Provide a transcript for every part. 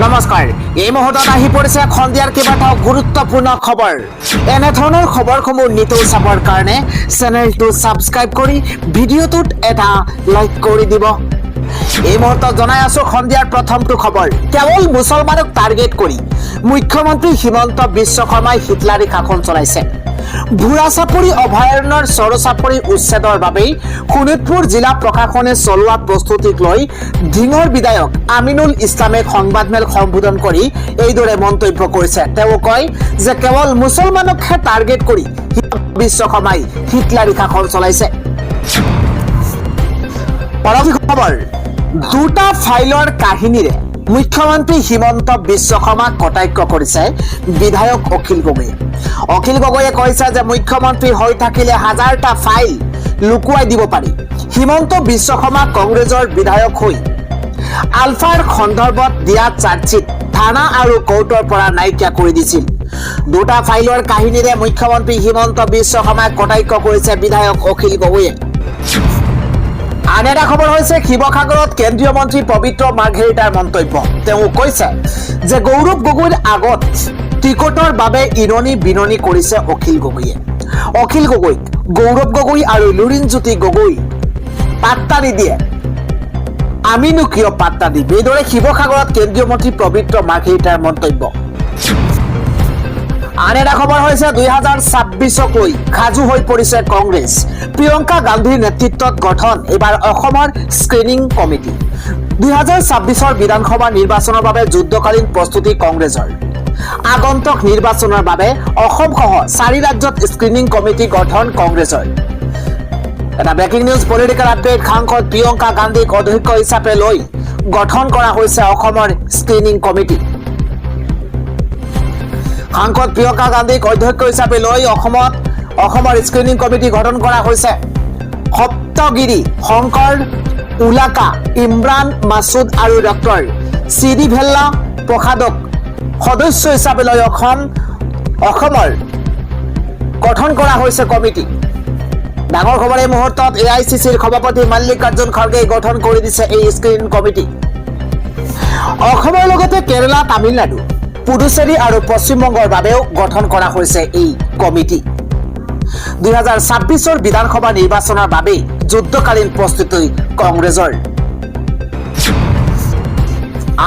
নমস্কাৰ এই মুহূৰ্তত আহি পৰিছে খন্দিয়াৰ কেইবাটাও গুৰুত্বপূৰ্ণ খবৰ এনে ধৰণৰ খবৰসমূহ নিতৌ চাবৰ কাৰণে চেনেলটো সাবস্ক্ৰাইব কৰি ভিডিঅ'টোত এটা লাইক কৰি দিব এই মুহূৰ্তত জনাই আছো খন্দিয়াৰ প্ৰথমটো খবৰ কেৱল মুছলমানক টাৰ্গেট কৰি মুখ্যমন্ত্ৰী হিমন্ত বিশ্ব শৰ্মাই হিটলাৰী শাসন চলাইছে ভুৰাচাপৰি অভয়াৰণ্যৰ চৰচাপৰি উচ্ছেদৰ বাবে শোণিতপুৰ জিলা প্ৰশাসনে চলোৱা প্ৰস্তুতিক লৈ ধিঙৰ বিধায়ক আমিনুল ইছলামে সংবাদমেল সম্বোধন কৰি এইদৰে মন্তব্য কৰিছে তেওঁ কয় যে কেৱল মুছলমানকহে টাৰ্গেট কৰি বিশ্ব শৰ্মাই হিটলাৰী শাসন চলাইছে পৰৱৰ্তী খবৰ দুটা ফাইলৰ কাহিনীৰে মুখ্যমন্ত্ৰী হিমন্ত বিশ্ব শৰ্মাক কটাক্ষ কৰিছে বিধায়ক অখিল গগৈয়ে কৈছে যে মুখ্যমন্ত্ৰী হৈ থাকিলে হাজাৰটা ফাইল লুকুৱাই দিব পাৰি হিমন্ত বিশ্ব শৰ্মা কংগ্ৰেছৰ বিধায়ক হৈ আলফাৰ সন্দৰ্ভত দিয়া চাৰ্জচিট থানা আৰু কোৰ্টৰ পৰা নাইকিয়া কৰি দিছিল দুটা ফাইলৰ কাহিনীৰে মুখ্যমন্ত্ৰী হিমন্ত বিশ্ব শৰ্মাক কটাক্ষ কৰিছে বিধায়ক অখিল গগৈয়ে আন এটা খবৰ হৈছে শিৱসাগৰত কেন্দ্ৰীয় মন্ত্ৰী পবিত্ৰ মাৰ্ঘেৰিটাৰ মন্তব্য তেওঁ কৈছে যে গৌৰৱ গগৈৰ আগত টিকটৰ বাবে ইৰণি বিননি কৰিছে অখিল গগৈয়ে গৌৰৱ গগৈ আৰু লুৰিণজ্যোতি গগৈ পাত্তা নিদিয়ে আমিনো কিয় পাত্তা দিম এইদৰে শিৱসাগৰত কেন্দ্ৰীয় মন্ত্ৰী পবিত্ৰ মাৰ্ঘেৰিটাৰ মন্তব্য আন এটা খবৰ হৈছে 2026ক লৈ খাজু হৈ পৰিছে কংগ্ৰেছ প্ৰিয়ংকা গান্ধীৰ নেতৃত্বত গঠন এবাৰ অসমৰ স্ক্ৰিনিং কমিটি 2026ৰ বিধানসভা নিৰ্বাচনৰ বাবে যুদ্ধকালীন প্ৰস্তুতি কংগ্ৰেছৰ আগন্তুক নিৰ্বাচনৰ বাবে অসমসহ 4 ৰাজ্যত স্ক্ৰিনিং কমিটি গঠন কংগ্ৰেছৰ এটা ব্ৰেকিং নিউজ পলিটিকেল আপডেট সাংসদ প্ৰিয়ংকা গান্ধীক অধ্যক্ষ হিচাপে লৈ গঠন কৰা হৈছে অসমৰ স্ক্ৰিনিং কমিটি সাংসদ প্ৰিয়ংকা গান্ধীক অধ্যক্ষ হিচাপে লৈ অসমৰ স্ক্ৰিনিং কমিটি গঠন কৰা হৈছে সপ্তগিৰি শংকৰ উলাকা ইমৰান মাছুদ আৰু ডক্টৰ চিডি ভেল্লা প্ৰসাদক সদস্য হিচাপে লৈ অসমৰ গঠন কৰা হৈছে কমিটি ডাঙৰ খবৰ এই মুহূৰ্তত AICCৰ সভাপতি মল্লিকাৰ্জুন খৰ্গে গঠন কৰি দিছে এই স্ক্ৰিনিং কমিটি অসমৰ লগতে কেৰালা তামিলনাডু পুডুচেৰী আৰু পশ্চিমবংগৰ বাবেও গঠন কৰা হৈছে এই কমিটি 2026ৰ বিধানসভা নিৰ্বাচনৰ বাবে যুদ্ধকালীন প্ৰস্তুতি কংগ্ৰেছৰ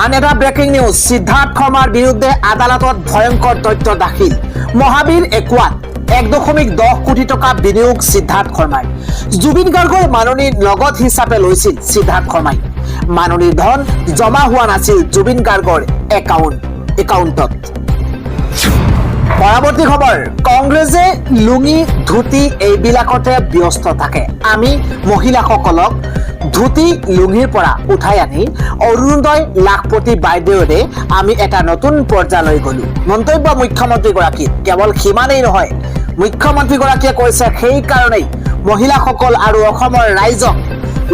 আন এটা ব্ৰেকিং নিউজ সিদ্ধাৰ্থ শৰ্মাৰ বিৰুদ্ধে আদালতত ভয়ংকৰ তথ্য দাখিল মহাবীৰ একুৱাত 1.10 কোটি টকা বিনিয়োগ সিদ্ধাৰ্থ শৰ্মাৰ জুবিন গাৰ্গৰ মাননীৰ লগত হিচাপে লৈছিল সিদ্ধাৰ্থ শৰ্মাই মাননীৰ ধন জমা হোৱা নাছিল জুবিন গাৰ্গৰ একাউণ্টত পৰৱৰ্তী খবৰ কংগ্ৰেছে লুঙি ধুতি এইবিলাকতে ব্যস্ত থাকে আমি মহিলাসকলক ধুতি লুঙিৰ পৰা উঠাই আনি অৰুণোদয় লাখপতি বাইদেউৰে আমি এটা নতুন পৰ্যায়লৈ গলো মন্তব্য মুখ্যমন্ত্ৰীগৰাকী কেৱল সিমানেই নহয় মুখ্যমন্ত্ৰীগৰাকীয়ে কৈছে সেই কাৰণেই মহিলাসকল আৰু অসমৰ ৰাইজক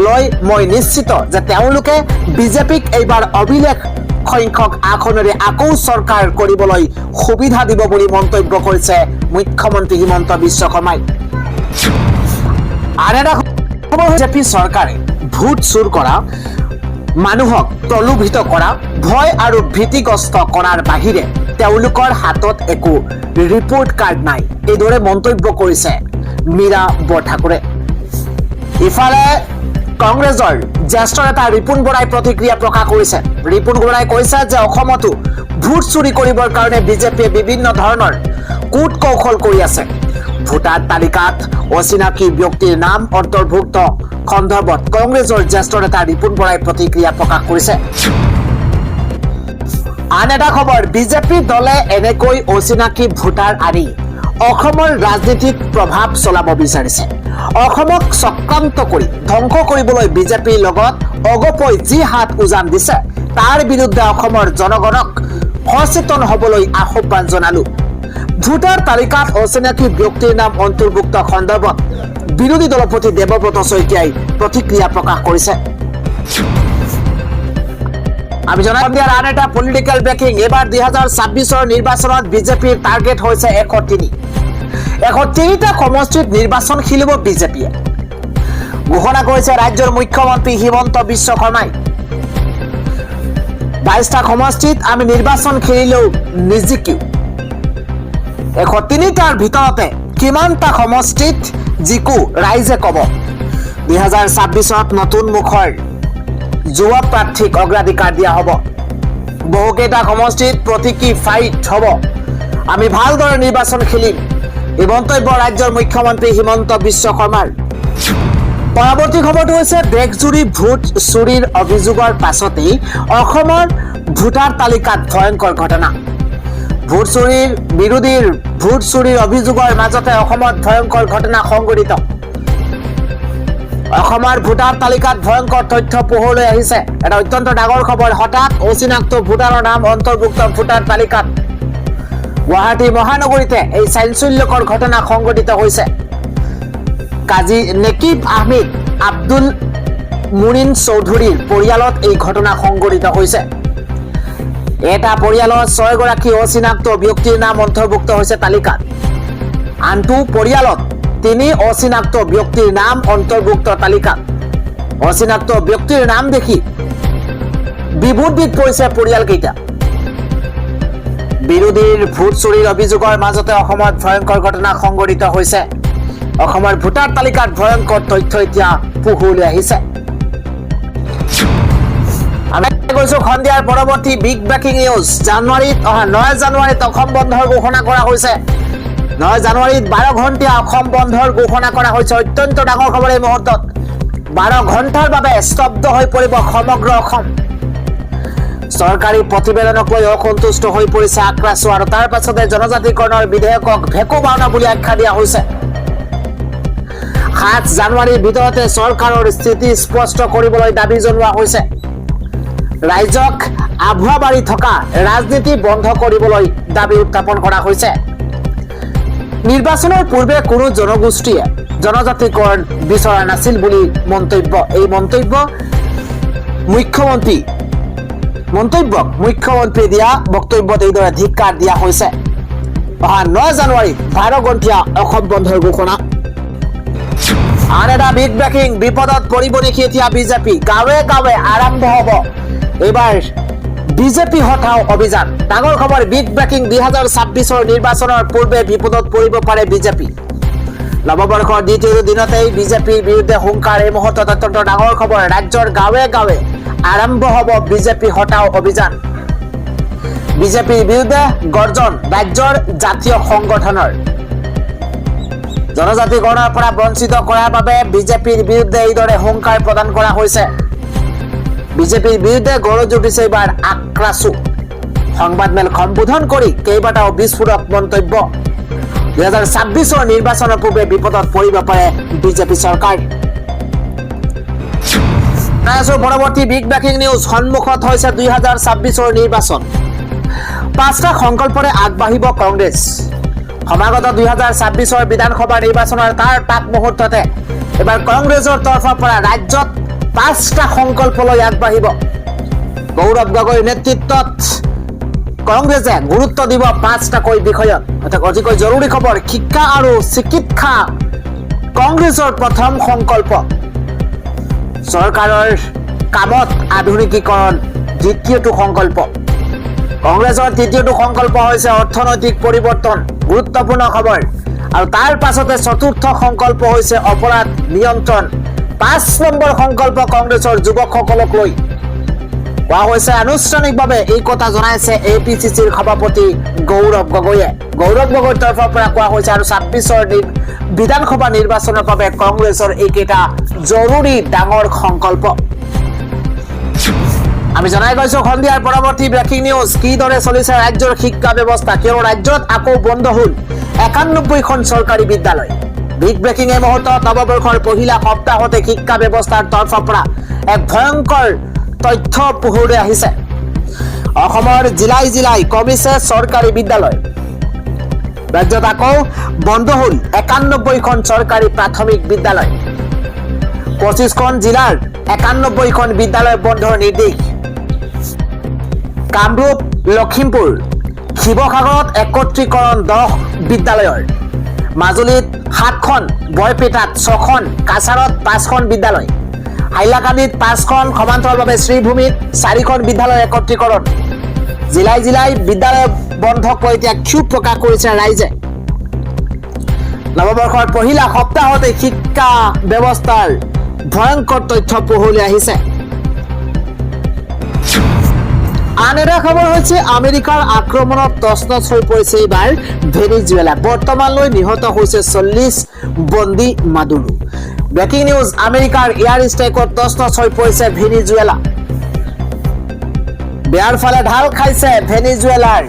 লৈ মই নিশ্চিত যে তেওঁলোকে বিজেপিক এইবাৰ অভিলেখ সংখ্যক আসনেৰে আকৌ চৰকাৰ কৰিবলৈ সুবিধা দিব বুলি মন্তব্য কৰিছে মুখ্যমন্ত্ৰী হিমন্ত বিশ্ব শৰ্মাই আন এটা খবৰ বিজেপি চৰকাৰে ভোট চুৰ কৰা মানুহক প্ৰলোভিত কৰা ভয় আৰু ভীতিগ্ৰস্ত কৰাৰ বাহিৰে তেওঁলোকৰ হাতত একো ৰিপৰ্ট কাৰ্ড নাই এইদৰে মন্তব্য কৰিছে মীৰা বৰঠাকুৰে ইফালে কংগ্ৰেছৰ জ্যেষ্ঠ নেতা ৰিপুণ বৰাই প্ৰতিক্ৰিয়া প্ৰকাশ কৰিছে ৰিপুণ বৰাই কৈছে যে অসমতো ভোট চুৰি কৰিবৰ কাৰণে বিজেপিয়ে বিভিন্ন ধৰণৰ কূট কৌশল কৰি আছে ভোটাৰ তালিকাত অচিনাকি ব্যক্তিৰ নাম অন্তৰ্ভুক্ত সন্দৰ্ভত কংগ্ৰেছৰ জ্যেষ্ঠ নেতা ৰিপুণ বৰাই প্ৰতিক্ৰিয়া প্ৰকাশ কৰিছে আন এটা খবৰ বিজেপি দলে এনেকৈ অচিনাকি ভোটাৰ আনি অসমৰ ৰাজনীতিত প্ৰভাৱ চলাব বিচাৰিছে অসমক চক্ৰান্ত কৰি ধ্বংস কৰিবলৈ বিজেপিৰ লগত অগপই যি হাত উজান দিছে তাৰ বিৰুদ্ধে অসমৰ জনগণক সচেতন হ'বলৈ আহ্বান জনালো ভোটাৰ তালিকাত অচিনাকি ব্যক্তিৰ নাম অন্তৰ্ভুক্ত সন্দৰ্ভত বিৰোধী দলপতি দেৱব্ৰত শইকীয়াই প্ৰতিক্ৰিয়া প্ৰকাশ কৰিছে আমি জনাই দিয়াৰ আন এটা পলিটিকেল ব্ৰেকিং এবাৰ 2026ৰ নিৰ্বাচনত বিজেপিৰ টাৰ্গেট হৈছে 103টা সমষ্টিত নিৰ্বাচন খেলিব বিজেপিয়ে ঘোষণা কৰিছে ৰাজ্যৰ মুখ্যমন্ত্ৰী হিমন্ত বিশ্ব শৰ্মাই 22টা সমষ্টিত আমি নিৰ্বাচন খেলিলেও নিজিকিও 103টাৰ ভিতৰতে কিমানটা সমষ্টিত জিকো ৰাইজে ক'ব 2026ত নতুন মুখৰ যুৱ প্ৰাৰ্থীক অগ্ৰাধিকাৰ দিয়া হ'ব বহুকেইটা সমষ্টিত প্ৰতীকী ফাইট হ'ব আমি ভালদৰে নিৰ্বাচন খেলিম এই মন্তব্য ৰাজ্যৰ মুখ্যমন্ত্ৰী হিমন্ত বিশ্ব শৰ্মাৰ পৰৱৰ্তী খবৰটো হৈছে দেশজুৰি ভোট চুৰিৰ অভিযোগৰ পাছতেই অসমৰ ভোটাৰ তালিকাত ভয়ংকৰ ঘটনা ভোট চুৰিৰ বিৰোধীৰ ভোট চুৰিৰ অভিযোগৰ মাজতে অসমত ভয়ংকৰ ঘটনা সংঘটিত অসমৰ ভোটাৰ তালিকাত ভয়ংকৰ তথ্য পোহৰলৈ আহিছে এটা অত্যন্ত ডাঙৰ খবৰ হঠাৎ অচিনাক্ত ভোটাৰৰ নাম অন্তৰ্ভুক্ত ভোটাৰ তালিকাত গুৱাহাটী মহানগৰীতে এই চাঞ্চল্যকৰ ঘটনা সংঘটিত হৈছে কাজী নেকিব আহমেদ আব্দুল মুৰিন চৌধুৰীৰ পৰিয়ালত এই ঘটনা সংঘটিত হৈছে এটা পৰিয়ালৰ 6 গৰাকী অচিনাক্ত ব্যক্তিৰ নাম অন্তৰ্ভুক্ত হৈছে তালিকাত আনটো পৰিয়ালত 3 অচিনাক্ত ব্যক্তিৰ নাম অন্তৰ্ভুক্ত তালিকাত অচিনাক্ত ব্যক্তিৰ নাম দেখি বিভূতিত পৰিছে পৰিয়ালকেইটা বিৰোধীৰ ভোট চুৰিৰ অভিযোগৰ মাজতে অসমত ভয়ংকৰ ঘটনা সংঘটিত হৈছে অসমৰ ভোটাৰ তালিকাত ভয়ংকৰ তথ্য এতিয়া পোহৰলৈ আহিছে আমি কৈছো সন্ধিয়াৰ পৰৱৰ্তী বিগ ব্ৰেকিং নিউজ জানুৱাৰীত 9 জানুৱাৰীত অসম বন্ধৰ ঘোষণা কৰা হৈছে 9 জানুৱাৰীত 12 ঘণ্টীয়া অসম বন্ধৰ ঘোষণা কৰা হৈছে অত্যন্ত ডাঙৰ খবৰ এই মুহূৰ্তত 12 ঘণ্টাৰ বাবে স্তব্ধ হৈ পৰিব সমগ্ৰ অসম চৰকাৰী প্ৰতিবেদনক লৈ অসন্তুষ্ট হৈ পৰিছে আক্ৰাসু আৰু তাৰ পাছতে জনজাতিকৰণৰ বিধেয়কক ভেকু বাওনা বুলি আখ্যা দিয়া হৈছে 7 জানুৱাৰীৰ ভিতৰতে চৰকাৰৰ স্থিতি স্পষ্ট কৰিবলৈ দাবী জনোৱা হৈছে ৰাজ্যক আভুৱা বাঢ়ি থকা ৰাজনীতি বন্ধ কৰিবলৈ দাবী উত্থাপন কৰা হৈছে নিৰ্বাচনৰ পূৰ্বে কোনো জনগোষ্ঠীয়ে জনজাতিকৰণ বিচৰা নাছিল বুলি মন্তব্য এই মুখ্যমন্ত্ৰী দিয়া বক্তব্যত এইদৰে ধিক্কাৰ দিয়া হৈছে 9 জানুৱাৰীত 12 ঘণ্টীয়া অসম বন্ধৰ ঘোষণা আন এটা বিগ ব্ৰেকিং বিপদত পৰিব নেকি এতিয়া বিজেপি গাঁৱে গাঁৱে আৰম্ভ হ'ব এইবাৰ বিজেপি হঠাও অভিযান ডাঙৰ খবৰ বিগ ব্ৰেকিং 2026ৰ নিৰ্বাচনৰ পূৰ্বে বিপদত পৰিব পাৰে বিজেপি নৱবৰ্ষৰ দ্বিতীয় দিনতেই বিজেপিৰ বিৰুদ্ধে হুংকাৰ এই মুহূৰ্তত অত্যন্ত ডাঙৰ খবৰ ৰাজ্যৰ গাঁৱে গাঁৱে আৰম্ভ হ'ব বিজেপি হঠাও অভিযান বিজেপিৰ বিৰুদ্ধে গৰ্জন ৰাজ্যৰ জাতীয় সংগঠনৰ জনজাতিকৰণৰ পৰা বঞ্চিত কৰাৰ বাবে বিজেপিৰ বিৰুদ্ধে এইদৰে হুংকাৰ প্ৰদান কৰা হৈছে বিজেপিৰ বিৰুদ্ধে গৰজ উঠিছে এইবাৰ আক্ৰাসু সংবাদমেল সম্বোধন কৰি কেইবাটাও বিস্ফোৰক মন্তব্য 2026ৰ নিৰ্বাচনৰ পূৰ্বে বিপদত পৰিব পাৰে বিজেপি চৰকাৰ পৰৱৰ্তী বিগ ব্ৰেকিং নিউজ সন্মুখত হৈছে 2026ৰ নিৰ্বাচন 5টা সংকল্পৰে আগবাঢ়িব কংগ্ৰেছ সমাগত 2026ৰ বিধানসভা নিৰ্বাচনৰ তাৰ পাক মুহূৰ্ততে এবাৰ কংগ্ৰেছৰ তৰফৰ পৰা ৰাজ্যত 5টা সংকল্প লৈ আগবাঢ়িব গৌৰৱ গগৈৰ নেতৃত্বত কংগ্ৰেছে গুৰুত্ব দিব 5টাকৈ বিষয়ত অৰ্থাৎ অতিকৈ জৰুৰী খবৰ শিক্ষা আৰু চিকিৎসা কংগ্ৰেছৰ প্ৰথম সংকল্প চৰকাৰৰ কামত আধুনিকীকৰণ দ্বিতীয়টো সংকল্প কংগ্ৰেছৰ তৃতীয়টো সংকল্প হৈছে অৰ্থনৈতিক পৰিৱৰ্তন গুৰুত্বপূৰ্ণ খবৰ আৰু তাৰ পাছতে চতুৰ্থ সংকল্প হৈছে অপৰাধ নিয়ন্ত্ৰণ 5 নম্বৰ সংকল্প কংগ্ৰেছৰ যুৱকসকলক লৈ কোৱা হৈছে আনুষ্ঠানিকভাৱে এই কথা জনাইছে এপিচিচিৰ সভাপতি গৌৰৱ গগৈয়ে তৰফৰ পৰা কোৱা হৈছে আৰু 26ৰ বিধানসভা নিৰ্বাচনৰ বাবে কংগ্ৰেছৰ এইকেইটা জৰুৰী ডাঙৰ সংকল্প আমি জনাই গৈছো সন্ধিয়াৰ পৰৱৰ্তী ব্ৰেকিং নিউজ কিদৰে চলিছে ৰাজ্যৰ শিক্ষা ব্যৱস্থা কিয় ৰাজ্যত আকৌ বন্ধ হ'ল 91খন চৰকাৰী বিদ্যালয় বিগ ব্ৰেকিং এই মুহূৰ্তত নৱবৰ্ষৰ পহিলা সপ্তাহতে শিক্ষা ব্যৱস্থাৰ তৰফৰ পৰা এক ভয়ংকৰ তথ্য পোহৰলৈ আহিছে অসমৰ জিলাই জিলাই কমিছে চৰকাৰী বিদ্যালয় ৰাজ্যত আকৌ বন্ধ হ'ল 91খন চৰকাৰী প্ৰাথমিক বিদ্যালয় 25খন জিলাৰ 91খন বিদ্যালয় বন্ধৰ নিৰ্দেশ কামৰূপ লখিমপুৰ শিৱসাগৰত একত্ৰীকৰণ 10 বিদ্যালয়ৰ মাজুলীত 7খন বৰপেটাত 6খন কাছাৰত 5খন বিদ্যালয় হাইলাকান্দিত 5খন সমান্তৰালভাৱে শ্ৰীভূমিত 4খন বিদ্যালয় একত্ৰীকৰণ জিলাই জিলাই বিদ্যালয় বন্ধক লৈ এতিয়া ক্ষোভ প্ৰকাশ কৰিছে ৰাইজে নৱবৰ্ষৰ পহিলা সপ্তাহতে শিক্ষা ব্যৱস্থাৰ ভয়ংকৰ তথ্য পোহৰলৈ আহিছে আন এটা খবৰ হৈছে আমেৰিকাৰ আক্ৰমণত তছনছ হৈ পৰিছে এইবাৰ ভেনিজুৱেলা বৰ্তমানলৈ নিহত হৈছে 40 বন্দী মাদুৰো ব্ৰেকিং নিউজ আমেৰিকাৰ এয়াৰ ষ্ট্ৰাইকত তছনছ হৈ পৰিছে ভেনিজুৱেলা বেয়াৰ ফালে ঢাল খাইছে ভেনিজুৱেলাৰ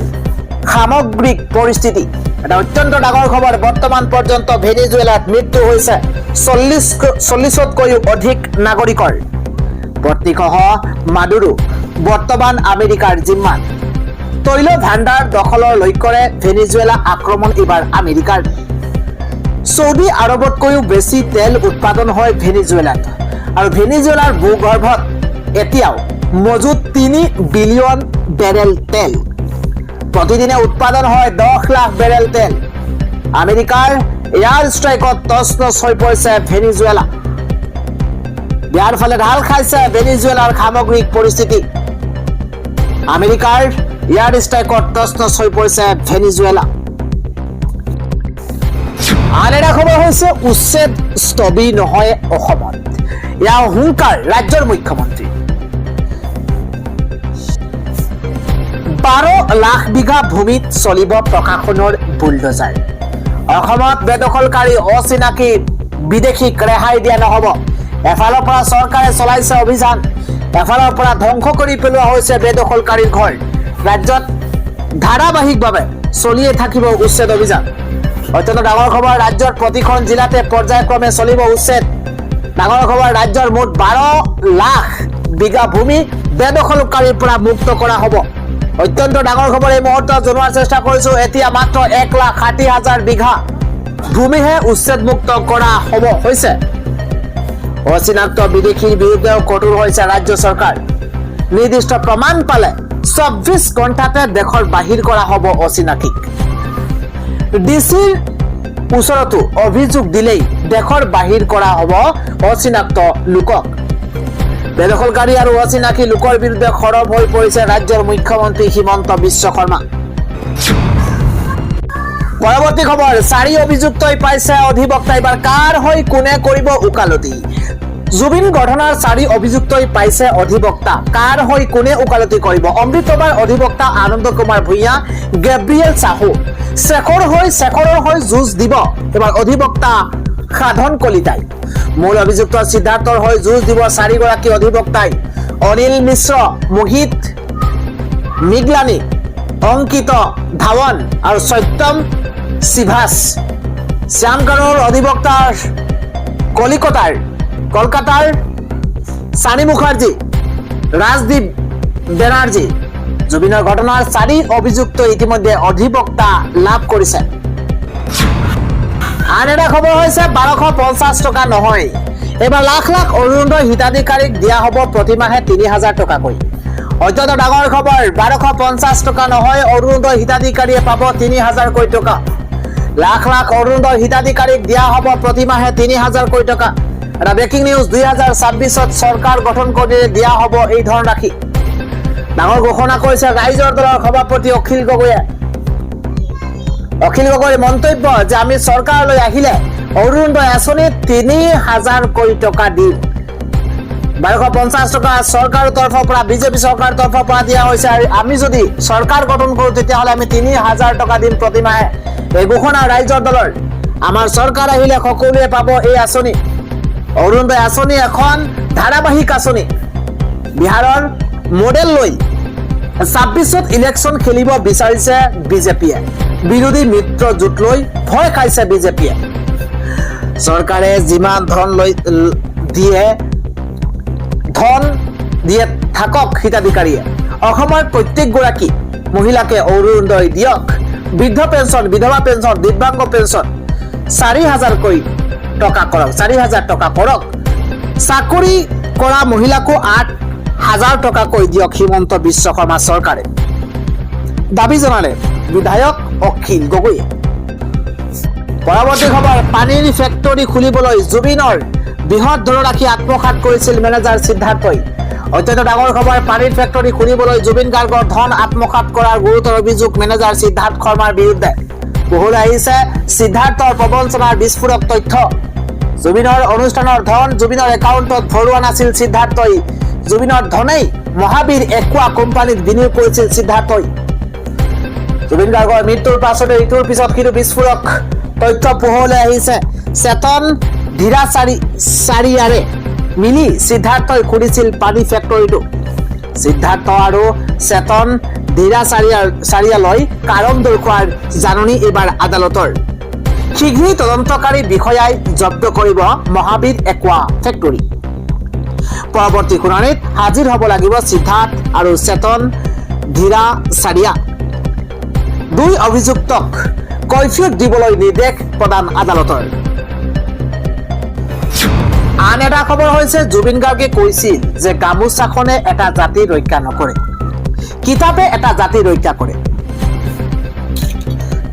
সামগ্ৰিক পৰিস্থিতি এটা অত্যন্ত ডাঙৰ খবৰ বৰ্তমান পৰ্যন্ত ভেনিজুৱেলাত মৃত্যু হৈছে 40তকৈও অধিক নাগৰিকৰ পত্নীসহ মাদুৰো বৰ্তমান আমেৰিকাৰ জিম্মাত তৈল ভাণ্ডাৰ দখলৰ লক্ষ্যৰে ভেনিজুৱেলা আক্ৰমণ এইবাৰ আমেৰিকাৰ সৌদি আৰবতকৈও বেছি তেল উৎপাদন হয় ভেনিজুৱেলাত আৰু ভেনিজুৱেলাৰ ভূগৰ্ভত এতিয়াও মজুত 3 বিলিয়ন বেৰেল তেল প্ৰতিদিনে উৎপাদন হয় 10 লাখ বেৰেল তেল আমেৰিকাৰ এয়াৰ ষ্ট্ৰাইকত তছনছ হৈ পৰিছে ভেনিজুৱেলা ইয়াৰ ফালে ঢাল খাইছে ভেনিজুৱেলাৰ সামগ্ৰিক পৰিস্থিতি আমেৰিকাৰ এয়াৰ ষ্ট্ৰাইকত তছনছ হৈ পৰিছে ভেনিজুৱেলা আন এটা খবৰ হৈছে উচ্ছেদ স্থবিৰ নহয় অসমত ইয়াৰ হুংকাৰ ৰাজ্যৰ মুখ্যমন্ত্ৰী 12 লাখ বিঘা ভূমিত চলিব প্ৰশাসনৰ বুলডোজাৰ অসমত বেদখলকাৰী অচিনাকি বিদেশীক ৰেহাই দিয়া নহব এফালৰ পৰা চৰকাৰে চলাইছে অভিযান এফালৰ পৰা ধ্বংস কৰি পেলোৱা হৈছে বেদখলকাৰীৰ ঘৰ ৰাজ্যত ধাৰাবাহিকভাৱে চলিয়ে থাকিব উচ্ছেদ অভিযান অত্যন্ত ডাঙৰ খবৰ ৰাজ্যৰ প্ৰতিখন জিলাতে পৰ্যায়ক্ৰমে চলিব উচ্ছেদ ডাঙৰ খবৰ ৰাজ্যৰ মুঠ 12 লাখ বিঘা ভূমি বেদখলকাৰীৰ পৰা মুক্ত কৰা হ'ব অত্যন্ত ডাঙৰ খবৰ এই মুহূৰ্তত জনোৱাৰ চেষ্টা কৰিছো এতিয়া মাত্ৰ 1,60,000 বিঘা ভূমিহে উচ্ছেদ মুক্ত কৰা হ'ব হৈছে অচিনাক্ত বিদেশীৰ বিৰুদ্ধেও কঠোৰ হৈছে ৰাজ্য চৰকাৰ নিৰ্দিষ্ট প্ৰমাণ পালে 24 ঘণ্টাতে দেশৰ বাহিৰ কৰা হ'ব অচিনাকিক ডিচিৰ ওচৰতো অভিযোগ দিলেই দেশৰ বাহিৰ কৰা হ'ব অচিনাক্ত লোকক বেদখলকাৰী আৰু অচিনাকি লোকৰ বিৰুদ্ধে খৰব হৈ পৰিছে ৰাজ্যৰ মুখ্যমন্ত্ৰী হিমন্ত বিশ্ব শৰ্মা পৰৱৰ্তী খবৰ 4 অভিযুক্তই পাইছে অধিবক্তা এবাৰ কাৰ হৈ কোনে কৰিব উকালতি জুবিন ঘটনাৰ 4 অভিযুক্তই পাইছে অধিবক্তা কাৰ হৈ কোনে উকালতি কৰিব অমৃতবাৰ অধিবক্তা আনন্দ কুমাৰ ভূঞা গেব্ৰিয়েল সাহু শেখৰৰ হৈ যুঁজ দিব এবাৰ অধিবক্তা সাধন কলিতাই মূল অভিযুক্ত সিদ্ধাৰ্থৰ হৈ যুঁজ দিব 4 গৰাকী অধিবক্তাই অনিল মিশ্ৰ মোহিত মিগলানী অংকিত ধাৱন আৰু সত্যম সিভাস শ্যামকানুৰ অধিবক্তাৰ কলকাতাৰ সানি মুখাৰ্জী ৰাজদীপ বেনাৰ্জী জুবিনৰ ঘটনাৰ 4 অভিযুক্ত ইতিমধ্যে অধিবক্তা লাভ কৰিছে আন এটা খবৰ হৈছে 1250 টকা নহয় এবাৰ লাখ লাখ অৰুণোদয় হিতাধিকাৰীক দিয়া হ'ব প্ৰতিমাহে 3000 টকাকৈ অত্যন্ত ডাঙৰ খবৰ 1250 টকা নহয় অৰুণোদয় হিতাধিকাৰীয়ে পাব 3000 কৈ টকা লাখ লাখ অৰুণোদয় হিতাধিকাৰীক দিয়া হ'ব প্ৰতিমাহে 3000 কৈ টকা এটা ব্ৰেকিং নিউজ 2026ত চৰকাৰ গঠন কৰি দিয়া হ'ব এই ধনৰাশি ডাঙৰ ঘোষণা কৰিছে ৰাইজৰ দলৰ সভাপতি অখিল গগৈৰ মন্তব্য যে আমি চৰকাৰলৈ আহিলে অৰুণোদয় আঁচনিত 3000 কোটি টকা দিম 1250 টকা চৰকাৰৰ তৰফৰ পৰা বিজেপি চৰকাৰৰ তৰফৰ পৰা দিয়া হৈছে আৰু আমি যদি চৰকাৰ গঠন কৰো তেতিয়াহ'লে আমি 3000 টকা দিম প্ৰতিমাহে এই ঘোষণা ৰাইজৰ দলৰ আমাৰ চৰকাৰ আহিলে সকলোৱে পাব এই আঁচনি অৰুণোদয় আঁচনি এখন ধাৰাবাহিক আঁচনি বিহাৰৰ মডেল লৈ 26ত ইলেকশ্যন খেলিব বিচাৰিছে বিজেপিয়ে বিৰোধী মিত্ৰ জোট লৈ ভয় খাইছে বিজেপিয়ে চৰকাৰে যিমান ধন দিয়ে থাকক হিতাধিকাৰীয়ে অসমৰ প্ৰত্যেকগৰাকী মহিলাকে অৰুণোদয় দিয়ক বৃদ্ধ পেঞ্চন বিধৱা পেঞ্চন দিব্যাংগ পেঞ্চন 4000 কৈ টকা কৰক 4000 টকা কৰক চাকৰি কৰা মহিলাকো 8000 টকা কৈ দিয়ক হিমন্ত বিশ্ব শৰ্মা চৰকাৰে দাবী জনালে বিধায়ক অখিল গগৈয়ে পৰৱৰ্তী খবৰ পানীৰ ফেক্টৰী খুলিবলৈ জুবিনৰ বৃহৎ ধনৰাশি আত্মসাৎ কৰিছিল মেনেজাৰ সিদ্ধাৰ্থই। অত্যন্ত ডাঙৰ খবৰ, পানীৰ ফেক্টৰী খুলিবলৈ জুবিন গাৰ্গৰ ধন আত্মসাৎ কৰাৰ গুৰুতৰ অভিযোগ মেনেজাৰ সিদ্ধাৰ্থ শৰ্মাৰ বিৰুদ্ধে। পোহৰলৈ আহিছে সিদ্ধাৰ্থৰ প্ৰবঞ্চনাৰ বিস্ফোৰক তথ্য। জুবিনৰ অনুষ্ঠানৰ ধন জুবিনৰ একাউণ্টত ভৰোৱা নাছিল সিদ্ধাৰ্থই। জুবিনৰ ধনেই মহাবীৰ একুৱা কোম্পানীত বিনিয়োগ কৰিছিল সিদ্ধাৰ্থই। জুবিন গাৰ্গৰ মৃত্যুৰ পাছতে ইটোৰ পিছত সিটো বিস্ফোৰক তথ্য পোহৰলৈ আহিছে। চেতন ধীৰাচাৰিয়াৰে মিলি সিদ্ধাৰ্থই খুলিছিল পানী ফেক্টৰীটো। সিদ্ধাৰ্থ আৰু চেতন ধীৰাচাৰিয়ালৈ কাৰণ দৰ্শোৱাৰ জাননী এইবাৰ আদালতৰ। শীঘ্ৰেই তদন্তকাৰী বিষয়াই জব্দ কৰিব মহাবীৰ একুৱা ফেক্টৰী। পৰৱৰ্তী শুনানিত হাজিৰ হ'ব লাগিব সিদ্ধাৰ্থ আৰু চেতন ধীৰাচাৰিয়া। দুই অভিযুক্তক কৈফিয়ত দিবলৈ নিৰ্দেশ প্ৰদান আদালতৰ। আন এটা খবৰ হৈছে জুবিন গাৰ্গে কৈছিল যে গামোচাখনে এটা জাতি ৰক্ষা নকৰে, কিতাপে এটা জাতি ৰক্ষা কৰে।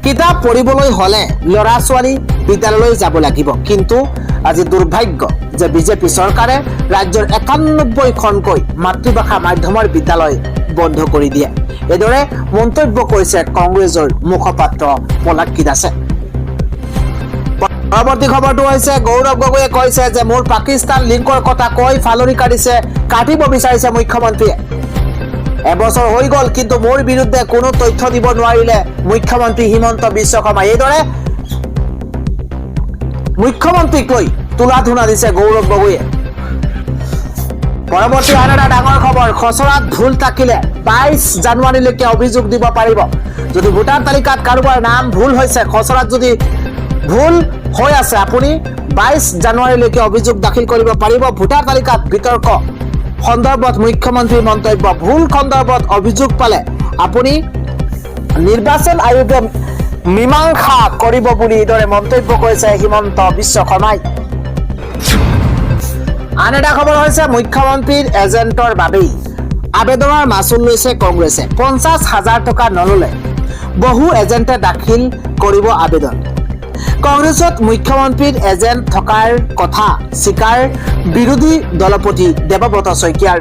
কিতাপ পঢ়িবলৈ হলে ল'ৰা ছোৱালী বিদ্যালয়লৈ যাব লাগিব। কিন্তু আজি দুৰ্ভাগ্য যে বিজেপি চৰকাৰে ৰাজ্যৰ ৯১খনকৈ মাতৃভাষা মাধ্যমৰ বিদ্যালয় বন্ধ কৰি দিয়ে। এইদৰে মন্তব্য কৰিছে কংগ্ৰেছৰ মুখপাত্ৰ পলাশী দাসে। পৰৱৰ্তী খবৰটো হৈছে গৌৰৱ গগৈয়ে কৈছে যে মোৰ পাকিস্তান লিংকৰ কথা কৈ ফালৰি কাটিব বিচাৰিছে মুখ্যমন্ত্ৰীয়ে। এবছৰ হৈ গ'ল কিন্তু মোৰ বিৰুদ্ধে কোনো তথ্য দিব নোৱাৰিলে মুখ্যমন্ত্ৰী হিমন্ত বিশ্ব শৰ্মাই। এইদৰে মুখ্যমন্ত্ৰীক লৈ তুলাধুনা দিছে গৌৰৱ গগৈয়ে। পৰৱৰ্তী আন এটা ডাঙৰ খবৰ, খচৰাত ভুল থাকিলে ২২ জানুৱাৰীলৈকে অভিযোগ দিব পাৰিব। যদি ভোটাৰ তালিকাত কাৰোবাৰ নাম ভুল হৈছে, খচৰাত যদি ভুল হৈ আছে, আপুনি ২২ জানুৱাৰীলৈকে অভিযোগ দাখিল কৰিব পাৰিব। ভোটাৰ তালিকাত বিতৰ্ক সন্দৰ্ভত মুখ্যমন্ত্ৰীৰ মন্তব্য, ভুল সন্দৰ্ভত অভিযোগ পালে আপুনি নিৰ্বাচন আয়োগে মীমাংসা কৰিব বুলি এইদৰে মন্তব্য কৰিছে হিমন্ত বিশ্ব শৰ্মাই। আন এটা খবৰ হৈছে মুখ্যমন্ত্ৰীৰ এজেণ্টৰ বাবেই আবেদনৰ মাচুল লৈছে কংগ্ৰেছে। ৫০,০০০ টকা নললে বহু এজেণ্টে দাখিল কৰিব আবেদন। কংগ্ৰেছত মুখ্যমন্ত্ৰীৰ এজেণ্ট থকাৰ কথা স্বীকাৰ বিৰোধী দলপতি দেৱব্ৰত শইকীয়াৰ।